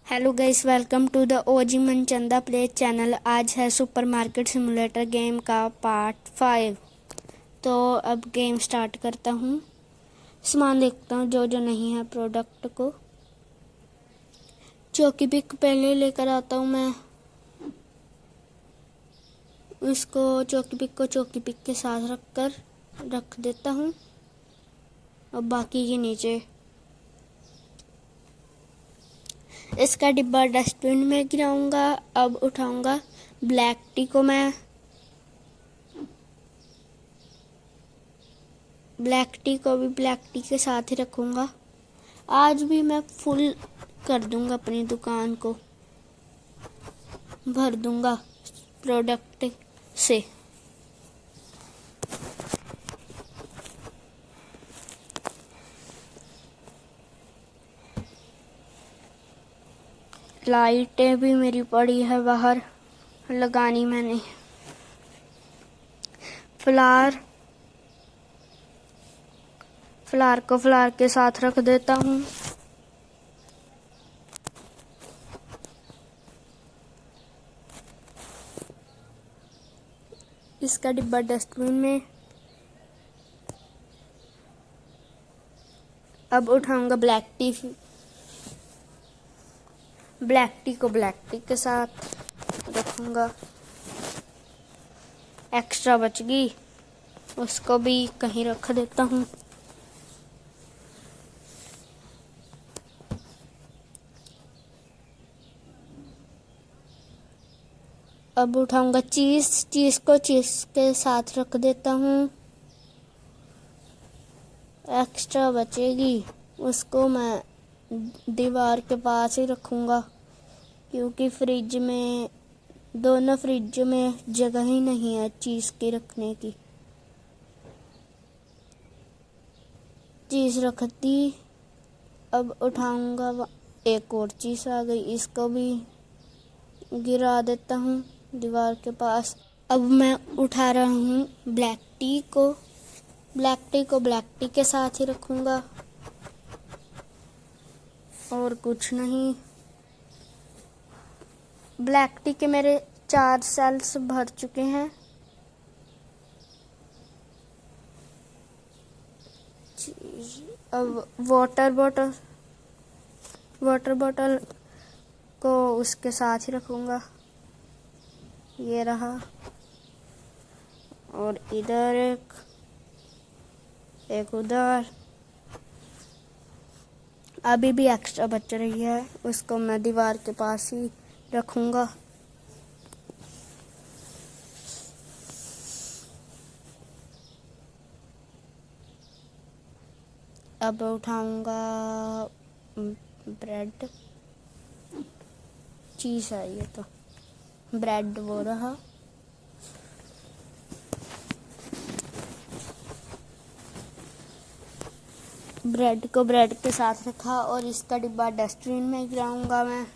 Hello guys, welcome to the OG Manchanda play channel. आज है supermarket simulator game का part 5। तो अब गेम स्टार्ट करता हूँ। सामान देखता हूँ जो जो नहीं है प्रोडक्ट को। चौकी पिक पहले लेकर आता हूँ मैं। इसको चौकी पिक को चौकी पिक के साथ रख देता हूँ। अब बाकी के नीचे इसका डिब्बा डस्टबिन में गिराऊंगा। अब उठाऊंगा ब्लैक टी को। मैं ब्लैक टी को भी ब्लैक टी के साथ ही रखूंगा। आज भी मैं फुल कर दूंगा, अपनी दुकान को भर दूंगा प्रोडक्ट से। लाइटें भी मेरी पड़ी है बाहर, लगानी मैंने। फ्लावर को फ्लावर के साथ रख देता हूँ। इसका डिब्बा डस्टबिन में। अब उठाऊंगा ब्लैक टी को ब्लैक टी के साथ रखूंगा। एक्स्ट्रा बच गई, उसको भी कहीं रख देता हूँ। अब उठाऊंगा चीज को चीज के साथ रख देता हूँ। एक्स्ट्रा बचेगी, उसको मैं दीवार के पास ही रखूंगा, क्योंकि दोनों फ्रिज में जगह ही नहीं है चीज के रखने की। चीज रख दी। अब उठाऊंगा, एक और चीज आ गई, इसको भी गिरा देता हूँ दीवार के पास। अब मैं उठा रहा हूँ ब्लैक टी को ब्लैक टी के साथ ही रखूंगा, और कुछ नहीं। ब्लैक टी के मेरे 4 सेल्स भर चुके हैं। अब वाटर बॉटल को उसके साथ ही रखूंगा। ये रहा। और इधर एक उधर। अभी भी एक्स्ट्रा बच रही है, उसको मैं दीवार के पास ही रखूंगा। अब उठाऊंगा ब्रेड, चीज है ये तो, ब्रेड वो रहा। ब्रेड को ब्रेड के साथ रखा, और इसका डिब्बा डस्टबिन में गिराऊंगा मैं।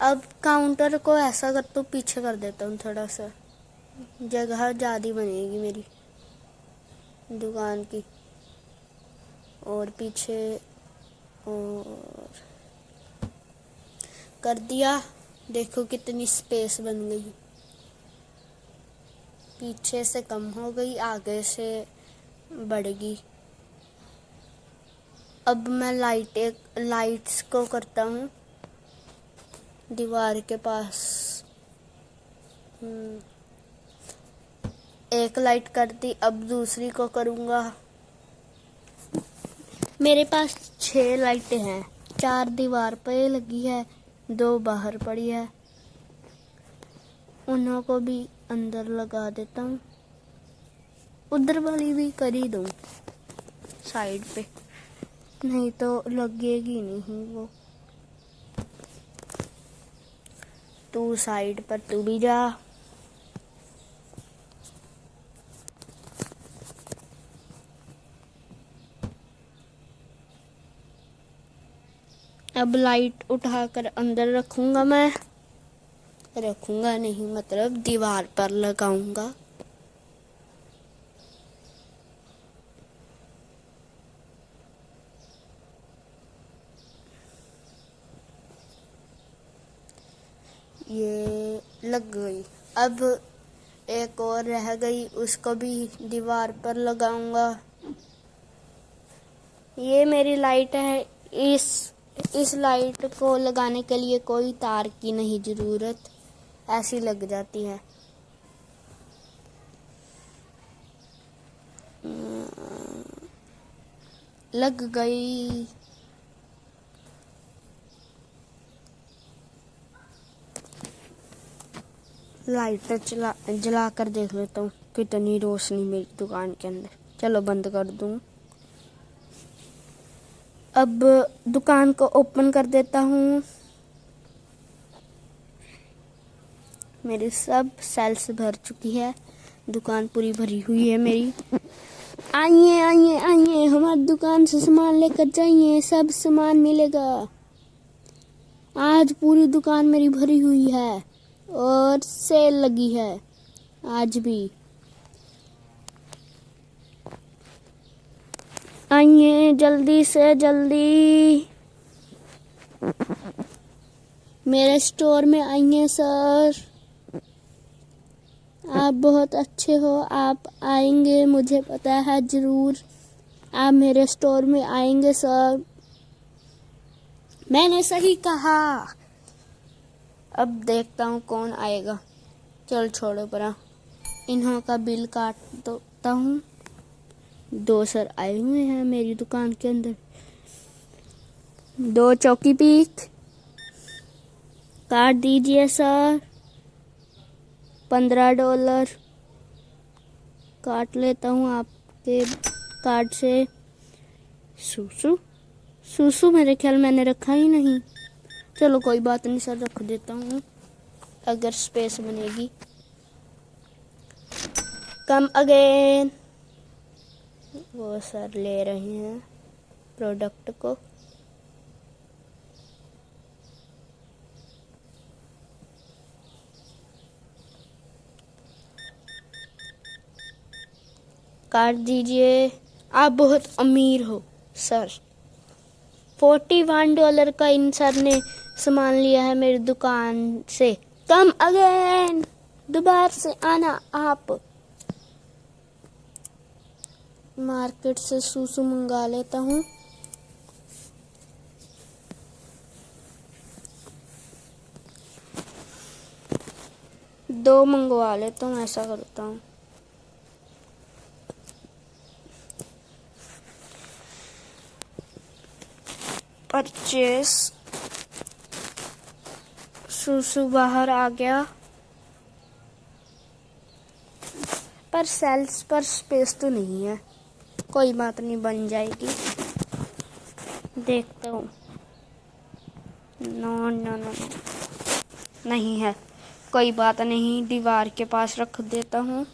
अब काउंटर को ऐसा कर तो पीछे कर देता हूँ, थोड़ा सा जगह ज़्यादा बनेगी मेरी दुकान की। और पीछे और कर दिया। देखो कितनी स्पेस बन गई। पीछे से कम हो गई, आगे से बढ़ गई। अब मैं लाइट्स को करता हूँ दीवार के पास। एक लाइट कर दी, अब दूसरी को करूँगा। मेरे पास 6 लाइटें हैं, 4 दीवार पे लगी है, 2 बाहर पड़ी है। उन्हों को भी अंदर लगा देता हूँ। उधर वाली भी कर ही दूँ साइड पे, नहीं तो लगेगी नहीं वो। तू साइड पर तू भी जा। अब लाइट उठाकर अंदर रखूंगा मैं। रखूंगा नहीं, मतलब दीवार पर लगाऊंगा। ये लग गई। अब एक और रह गई, उसको भी दीवार पर लगाऊंगा। ये मेरी लाइट है। इस लाइट को लगाने के लिए कोई तार की नहीं जरूरत, ऐसी लग जाती है। लग गई। लाइट जला कर देख लेता हूँ कितनी रोशनी मेरी दुकान के अंदर। चलो बंद कर दूँ। अब दुकान को ओपन कर देता हूँ। मेरी सब सेल्स भर चुकी है, दुकान पूरी भरी हुई है मेरी। आइए आइए आइए, हमारी दुकान से सामान लेकर जाइए, सब सामान मिलेगा। आज पूरी दुकान मेरी भरी हुई है और सेल लगी है आज भी। आइए जल्दी से जल्दी मेरे स्टोर में आइए सर। आप बहुत अच्छे हो, आप आएंगे, मुझे पता है जरूर आप मेरे स्टोर में आएंगे सर। मैंने सही कहा। अब देखता हूँ कौन आएगा। चल छोड़ो परा, इन्हों का बिल काट देता हूँ। 2 सर आए हुए हैं मेरी दुकान के अंदर। 2 चौकी पीक काट दीजिए सर। $15 काट लेता हूँ आपके कार्ड से। सूसू मेरे ख्याल मैंने रखा ही नहीं। चलो कोई बात नहीं सर, रख देता हूँ अगर स्पेस बनेगी। Come again. वो सर ले रहे हैं प्रोडक्ट को। काट दीजिए। आप बहुत अमीर हो सर। $41 का इन सर ने सामान लिया है मेरी दुकान से। कम अगेन, दोबारा से आना आप। मार्केट से सूसू मंगा लेता हूँ। दो मंगवा लेता हूँ, ऐसा करता हूँ। परचेस। सूसू बाहर आ गया, पर सेल्स पर स्पेस तो नहीं है। कोई बात नहीं, बन जाएगी। देखता हूँ। नो नो नो नो, नहीं है। कोई बात नहीं, दीवार के पास रख देता हूँ।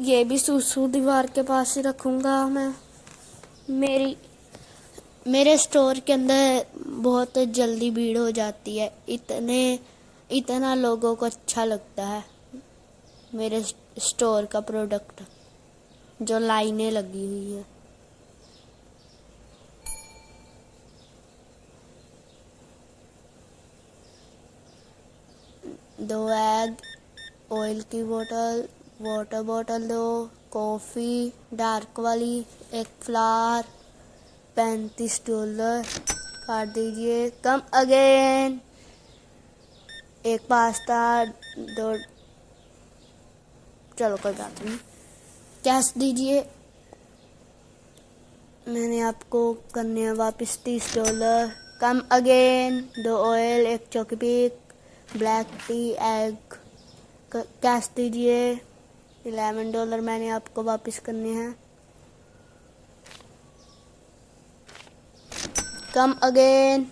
ये भी सूसू दीवार के पास ही रखूँगा मैं। मेरे स्टोर के अंदर बहुत जल्दी भीड़ हो जाती है। इतना लोगों को अच्छा लगता है मेरे स्टोर का प्रोडक्ट, जो लाइनें लगी हुई है। दो एग, ऑयल की बोतल, वाटर बोतल 2, कॉफ़ी डार्क वाली, एक फ्लावर, $35 काट दीजिए। Come again. एक पास्ता, 2। चलो कोई बात नहीं, कैश दीजिए। मैंने आपको करने हैं वापस $30। Come again. 2 ऑयल, 1 चॉकी पिक, ब्लैक टी, एग। कैश दीजिए। $11 मैंने आपको वापस करने हैं। कम अगेन।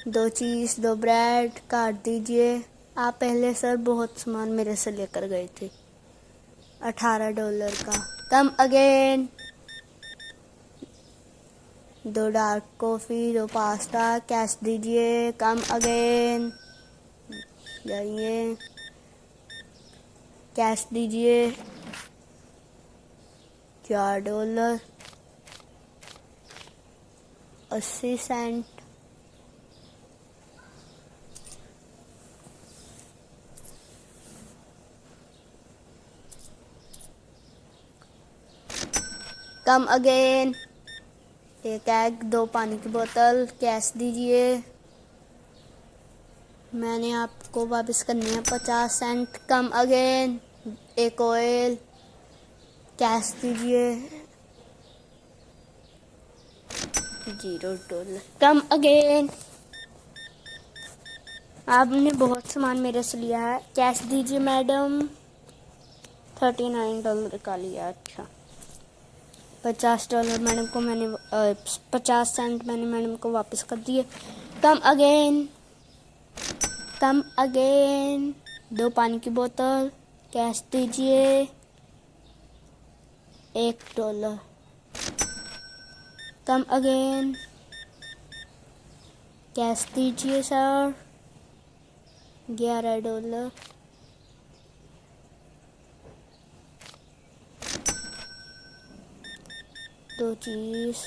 2 चीज़, 2 ब्रेड काट दीजिए। आप पहले सर बहुत सामान मेरे से लेकर गए थे $18 का। Come again. 2 dark coffee, 2 pasta, cash दीजिए। Come again. जाइए, कैश दीजिए। $4 80 सेंट। Come again. एक एग, 2 पानी की बोतल, कैश दीजिए। मैंने आपको वापस करनी है 50 सेंट। Come again. एक ऑयल, कैश दीजिए। $0। Come again. आपने बहुत सामान मेरे से लिया है, कैश दीजिए मैडम। $39 का लिया। अच्छा, $50 मैडम को मैंने 50 सेंट मैंने मैडम को वापस कर दिए। Come again. कम अगेन। 2 पानी की बोतल, कैश दीजिए। $1। Come again. कैश दीजिए सर। $11। दो चीज।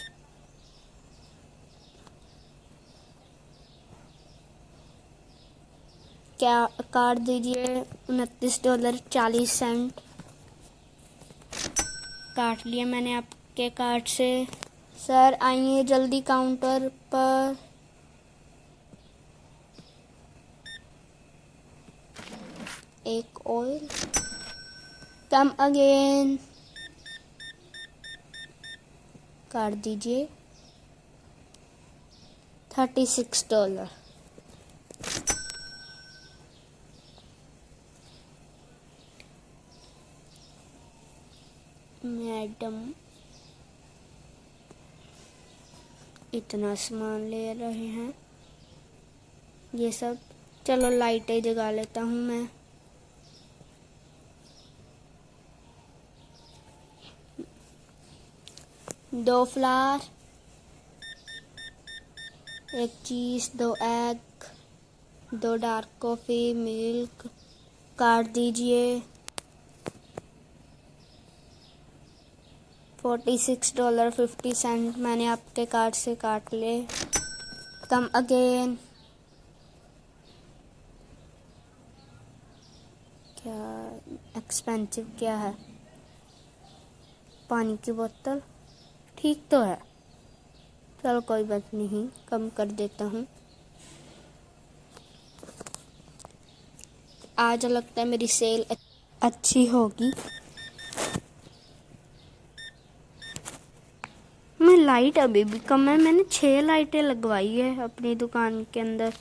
क्या कार्ड दीजिए। $29.40 काट लिया मैंने आपके कार्ड से। सर आइए जल्दी काउंटर पर। एक ऑयल। Come again. काट दीजिए। $36। मैडम इतना सामान ले रहे हैं ये सब। चलो लाइटें जगा लेता हूँ मैं। दो फ्लावर, एक चीज, 2 एग, 2 डार्क कॉफी, मिल्क। काट दीजिए। $46.50 मैंने आपके कार्ड से काट ले। Come again. क्या एक्सपेंसिव क्या है। पानी की बोतल ठीक तो है। चलो कोई बात नहीं, कम कर देता हूँ। आज लगता है मेरी सेल अच्छी होगी। मैं लाइट अभी भी कम है। मैंने 6 लाइटें लगवाई है अपनी दुकान के अंदर।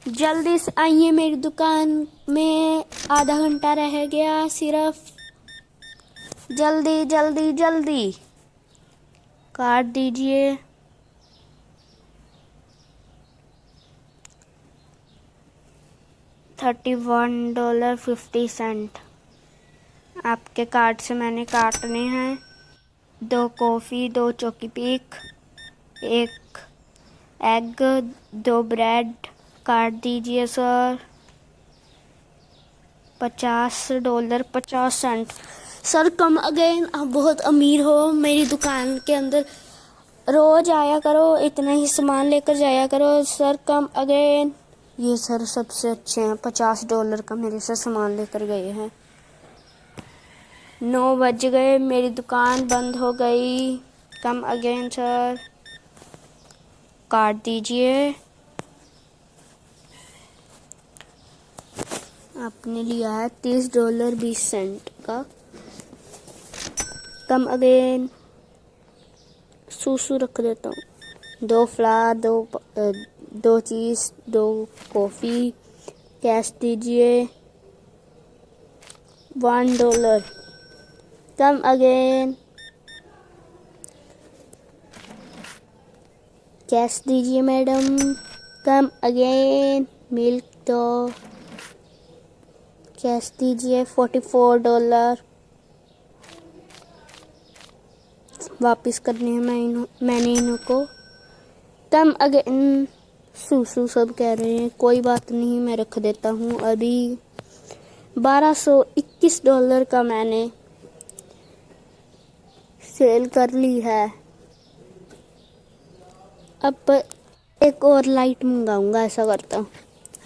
जल्दी से आइए, मेरी दुकान में आधा घंटा रह गया सिर्फ। जल्दी जल्दी जल्दी। काट दीजिए। $31.50 आपके कार्ड से मैंने काटने हैं। 2 कॉफ़ी, 2 चोकी पीक, 1 एग, 2 ब्रेड। काट दीजिए सर। $50.50 सर। Come again. आप बहुत अमीर हो। मेरी दुकान के अंदर रोज आया करो, इतना ही सामान लेकर जाया करो। Sir come again. ये सर सबसे अच्छे हैं, $50 का मेरे से सामान लेकर गए हैं। 9 बज गए, मेरी दुकान बंद हो गई। Come again sir. काट दीजिए। आपने लिया है $30.20 का। Come again. सूसू रख देता हूँ। 2 फ्लावर, 2 चीज, 2 कॉफ़ी। कैश दीजिए। $1। Come again. कैश दीजिए मैडम। Come again. मिल्क दो। कैश दीजिए। $44 वापस करने हैं मैंने इनको। Come again. सूसू सब कह रहे हैं, कोई बात नहीं, मैं रख देता हूँ अभी। $1221 का मैंने सेल कर ली है। अब एक और लाइट मंगाऊंगा, ऐसा करता हूँ।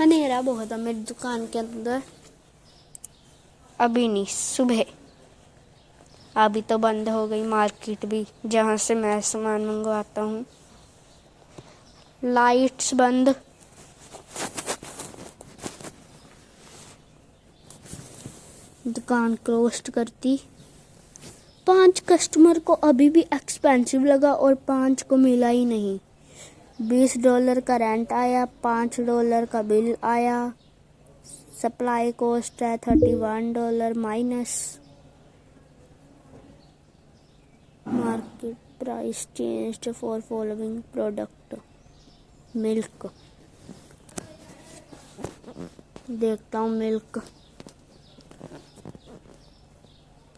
अंधेरा बहुत है मेरी दुकान के अंदर। अभी नहीं, सुबह अभी तो बंद हो गई मार्केट भी, जहाँ से मैं सामान मंगवाता हूँ। लाइट्स बंद। दुकान क्लोज करती। 5 कस्टमर को अभी भी एक्सपेंसिव लगा और 5 को मिला ही नहीं। $20 का रेंट आया, $5 का बिल आया। सप्लाई कॉस्ट है $31 minus. Market price changed for following product. Milk देखता हूँ। मिल्क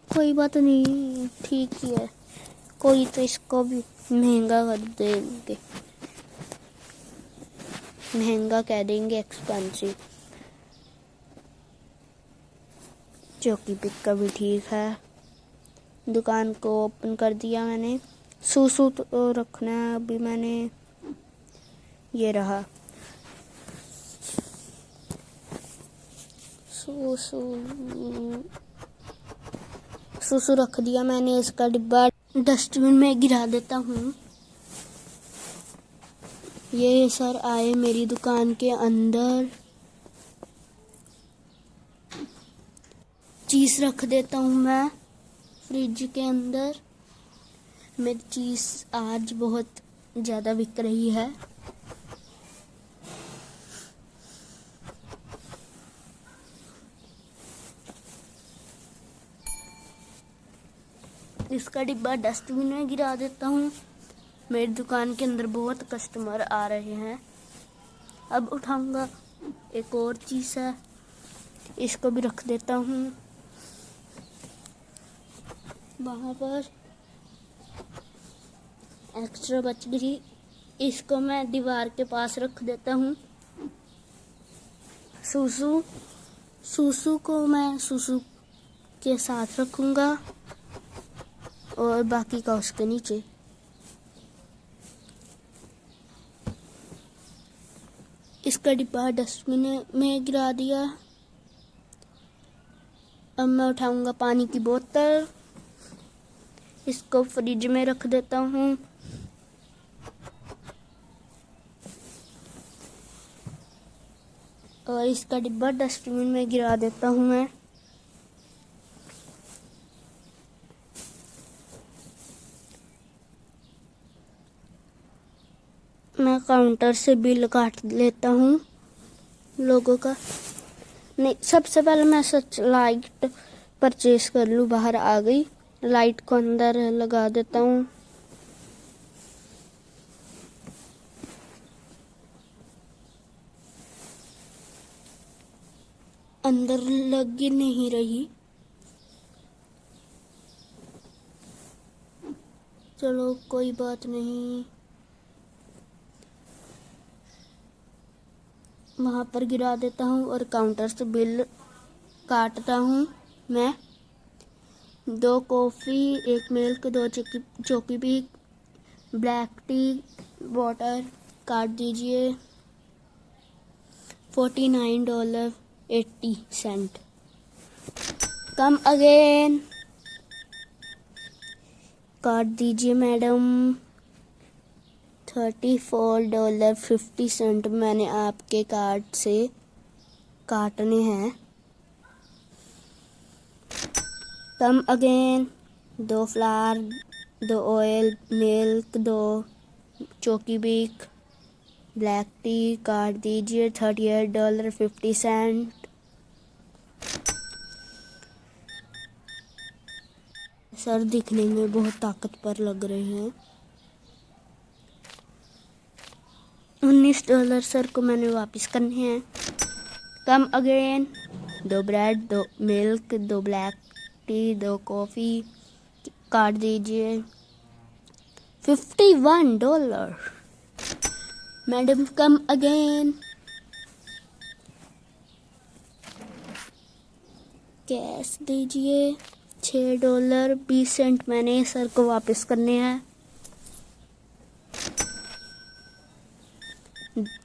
कोई बात नहीं, ठीक ही है। कोई तो इसको भी महंगा कर देंगे, महंगा कह देंगे, एक्सपेंसिव। चौकी पिक का भी ठीक है। दुकान को ओपन कर दिया मैंने। सूसू तो रखना है अभी मैंने। ये रहा सूसू। सूसू रख दिया मैंने। इसका डिब्बा डस्टबिन में गिरा देता हूँ। ये सर आए मेरी दुकान के अंदर। चीज़ रख देता हूँ मैं फ्रिज के अंदर। मेरी चीज़ आज बहुत ज़्यादा बिक रही है। इसका डिब्बा डस्टबिन में गिरा देता हूँ। मेरी दुकान के अंदर बहुत कस्टमर आ रहे हैं। अब उठाऊंगा। एक और चीज़ है, इसको भी रख देता हूँ वहाँ पर। एक्स्ट्रा बच गई, इसको मैं दीवार के पास रख देता हूँ। सूसू सूसू को मैं सूसू के साथ रखूँगा और बाकी का उसके नीचे। इसका डिब्बा डस्टबिन में गिरा दिया। अब मैं उठाऊंगा पानी की बोतल। इसको फ्रिज में रख देता हूँ। और इसका डिब्बा डस्टबिन में गिरा देता हूँ मैं। काउंटर से बिल काट लेता हूँ लोगों का। नहीं, सबसे पहले मैं सच लाइट परचेस कर लूँ। बाहर आ गई, लाइट को अंदर लगा देता हूँ। अंदर लग ही नहीं रही। चलो कोई बात नहीं। वहाँ पर गिरा देता हूँ और काउंटर से बिल काटता हूँ मैं। 2 कॉफ़ी, 1 मिल्क, 2 चौकी पिक, ब्लैक टी वाटर काट दीजिए। $49.80। कम अगेन काट दीजिए मैडम। $34.50 मैंने आपके कार्ड से काटने हैं। कम अगेन। 2 फ्लावर, 2 ऑयल, मिल्क, 2 चौकी बिक, ब्लैक टी काट दीजिए। $38.50। सर दिखने में बहुत ताकतवर लग रहे हैं। $19 सर को मैंने वापस करने हैं। कम again. 2 bread, 2 milk, 2 black T, 2 coffee काट दीजिए। $51। Madam come again. कैश दीजिए। $6.20 मैंने सर को वापस करने हैं।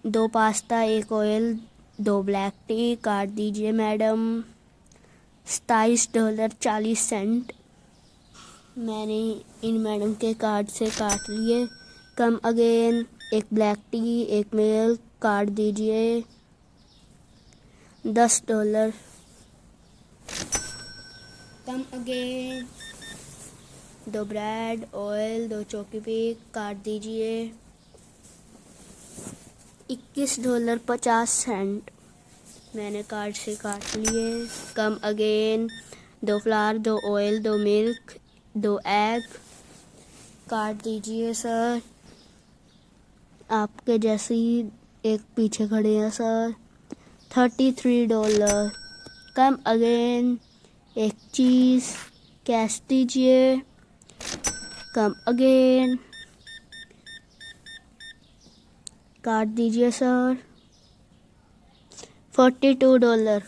2 पास्ता, 1 ऑयल, 2 ब्लैक टी काट दीजिए मैडम। $27.40। मैंने इन मैडम के कार्ड से काट लिए। कम अगेन, एक ब्लैक टी, एक मिल्क, काट दीजिए $10। कम अगेन, 2 ब्रेड, ऑयल, 2 चौकी पिक, काट दीजिए $21.50। मैंने कार्ड से काट लिए। कम again, 2 flower, 2 oil, 2 milk, 2 egg, काट दीजिए सर। आपके जैसे ही एक पीछे खड़े हैं सर। $33। कम अगेन, एक चीज़, कैश दीजिए। कम अगेन, काट दीजिए सर। $42।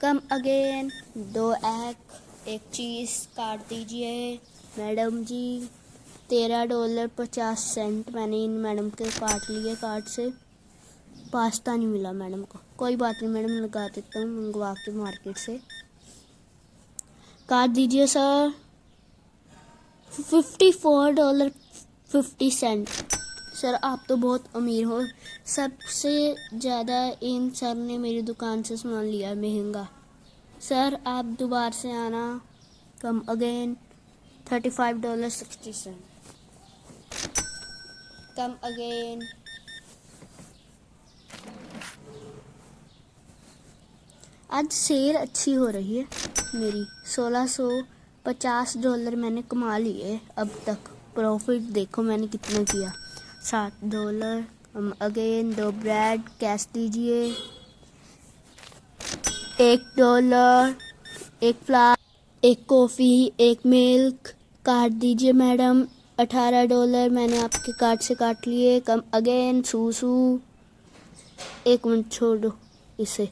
कम अगेन, 2 एग, एक चीज़, काट दीजिए मैडम जी। $13.50 मैंने इन मैडम के काट लिए कार्ड से। पास्ता नहीं मिला मैडम को। कोई बात नहीं मैडम, लगा देता हूँ मंगवा के मार्केट से। काट दीजिए सर। $54.50। सर आप तो बहुत अमीर हो। सबसे ज़्यादा इन सर ने मेरी दुकान से सामान लिया महंगा। सर आप दोबारा से आना। Come again, $35.60। कम अगेन, आज सेल अच्छी हो रही है मेरी। $1650 मैंने कमा लिए अब तक। प्रॉफिट देखो मैंने कितना किया, $7। हम अगेन, 2 ब्रेड, कैश दीजिए $1, एक फ्लावर, एक कॉफ़ी, एक मिल्क, काट दीजिए मैडम। $18 मैंने आपके कार्ड से काट लिए। कम अगेन, सूसू, 1 मिनट छोड़ो, इसे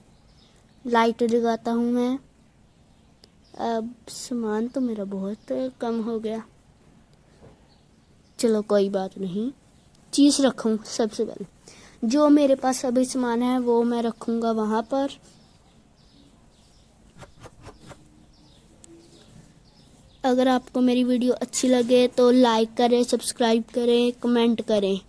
लाइट जगाता हूँ मैं। अब सामान तो मेरा बहुत कम हो गया। चलो कोई बात नहीं, चीज़ रखूँ सबसे पहले। जो मेरे पास अभी सामान है वो मैं रखूँगा वहाँ पर। अगर आपको मेरी वीडियो अच्छी लगे तो लाइक करें, सब्सक्राइब करें, कमेंट करें।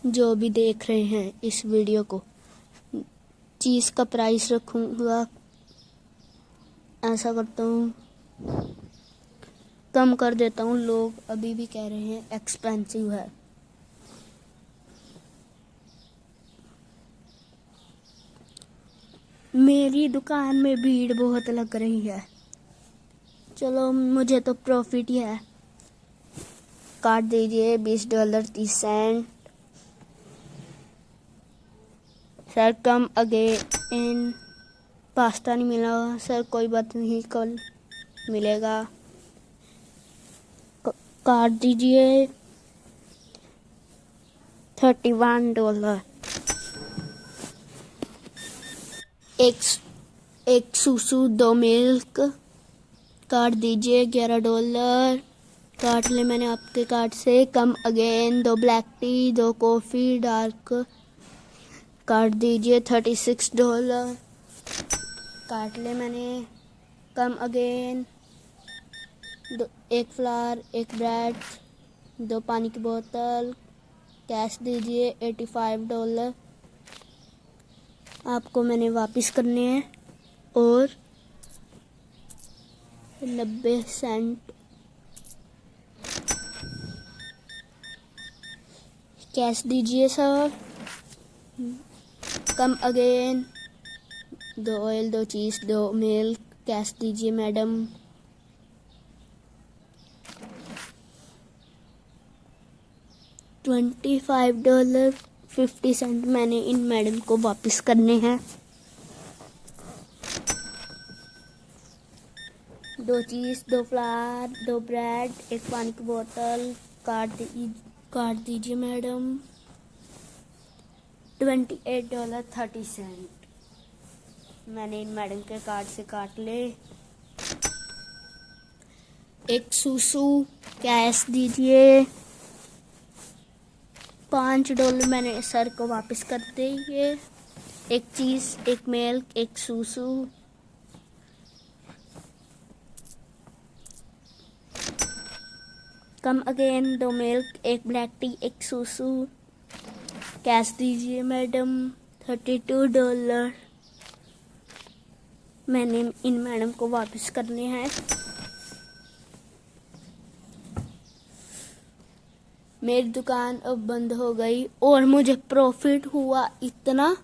जो भी देख रहे हैं इस वीडियो को, चीज़ का प्राइस रखूँगा, ऐसा करता हूँ, कम कर देता हूँ। लोग अभी भी कह रहे हैं एक्सपेंसिव है। मेरी दुकान में भीड़ बहुत लग रही है। चलो मुझे तो प्रॉफिट ही है। काट दीजिए $20.30। सर कम अगेन, पास्ता नहीं मिला सर। कोई बात नहीं, कल मिलेगा। काट दीजिए $31। एक सूसू, 2 मिल्क, काट दीजिए $11। काट ले मैंने आपके कार्ड से। कम again, 2 black T, 2 coffee dark, काट दीजिए $36। काट ले मैंने। कम अगेन, 1 फ्लावर, 1 ब्रेड, 2 पानी की बोतल, कैश दीजिए $85। आपको मैंने वापस करने हैं और 90 सेंट कैश दीजिए सर। कम अगेन, 2 ऑयल, 2 चीज़, 2 मिल्क, कैश दीजिए मैडम। $25.50 मैंने इन मैडम को वापस करने हैं। 2 चीज़, 2 फ्लावर, 2 ब्रेड, 1 पानी की बोतल, काट दीजिए मैडम। $28.30 मैंने इन मैडम के कार्ड से काट ले। एक सूसू, कैश दीजिए $5। मैंने सर को वापस कर दिए। एक चीज़, एक मिल्क, एक सूसू, कम अगेन, 2 मिल्क, एक ब्लैक टी, एक सूसू। कैश दीजिए मैडम, $32। मैंने इन मैडम को वापस करने हैं। मेरी दुकान अब बंद हो गई और मुझे प्रॉफिट हुआ इतना,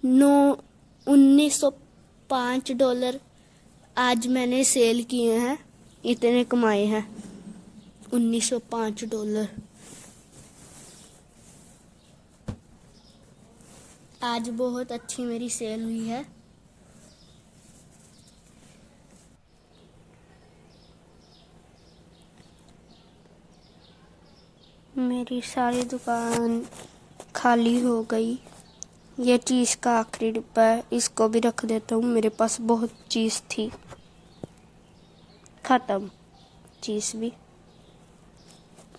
$1905 आज मैंने सेल किए हैं, इतने कमाए हैं, $1905। आज बहुत अच्छी मेरी सेल हुई है। मेरी सारी दुकान खाली हो गई। ये चीज़ का आखिरी डिब्बा है, इसको भी रख देता हूँ। मेरे पास बहुत चीज़ थी, ख़त्म चीज़ भी।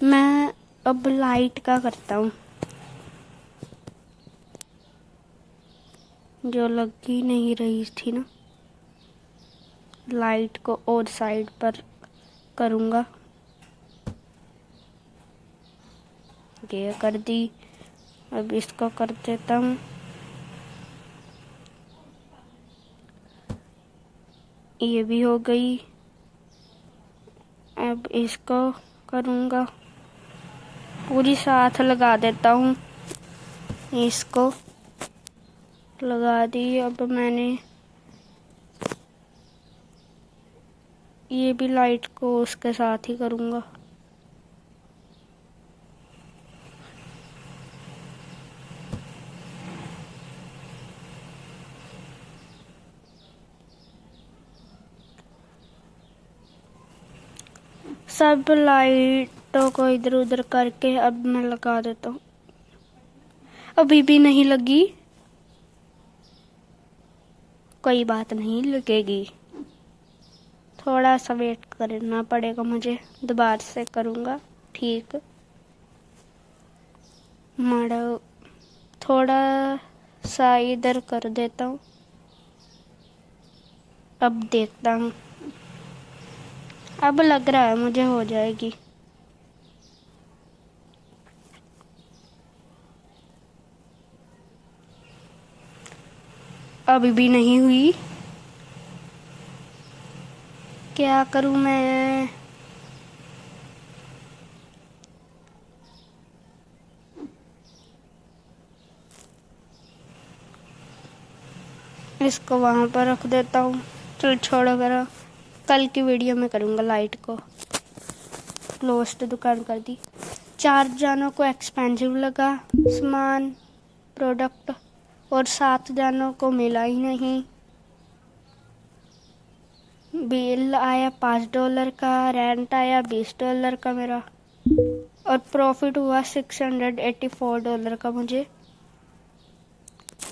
मैं अब लाइट का करता हूँ, जो लग ही नहीं रही थी ना, लाइट को और साइड पर करूँगा। ये कर दी, अब इसको कर देता हूँ। ये भी हो गई, अब इसको करूँगा, पूरी साथ लगा देता हूँ। इसको लगा दी। अब मैंने ये भी लाइट को उसके साथ ही करूँगा। सब लाइटों को इधर उधर करके अब मैं लगा देता हूँ। अभी भी नहीं लगी, कोई बात नहीं, लगेगी। थोड़ा सा वेट करना पड़ेगा मुझे, दोबारा से करूँगा। ठीक, माड़ा थोड़ा सा इधर कर देता हूँ। अब देखता हूँ, अब लग रहा है मुझे हो जाएगी। अभी भी नहीं हुई, क्या करूँ मैं? इसको वहाँ पर रख देता हूँ। चल छोड़ो, करो, कल की वीडियो में करूँगा। लाइट को क्लोज्ड दुकान कर दी। 4 जानों को एक्सपेंसिव लगा सामान, प्रोडक्ट, और 7 जानों को मिला ही नहीं। बिल आया $5 का, रेंट आया $20 का मेरा, और प्रॉफिट हुआ $684 का मुझे।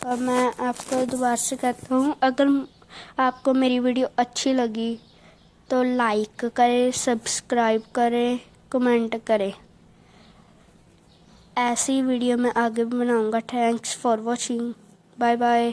अब मैं आपको दोबारा से कहता हूँ, अगर आपको मेरी वीडियो अच्छी लगी तो लाइक करें, सब्सक्राइब करें, कमेंट करें। ऐसी वीडियो मैं आगे बनाऊँगा। Thanks for watching, bye bye.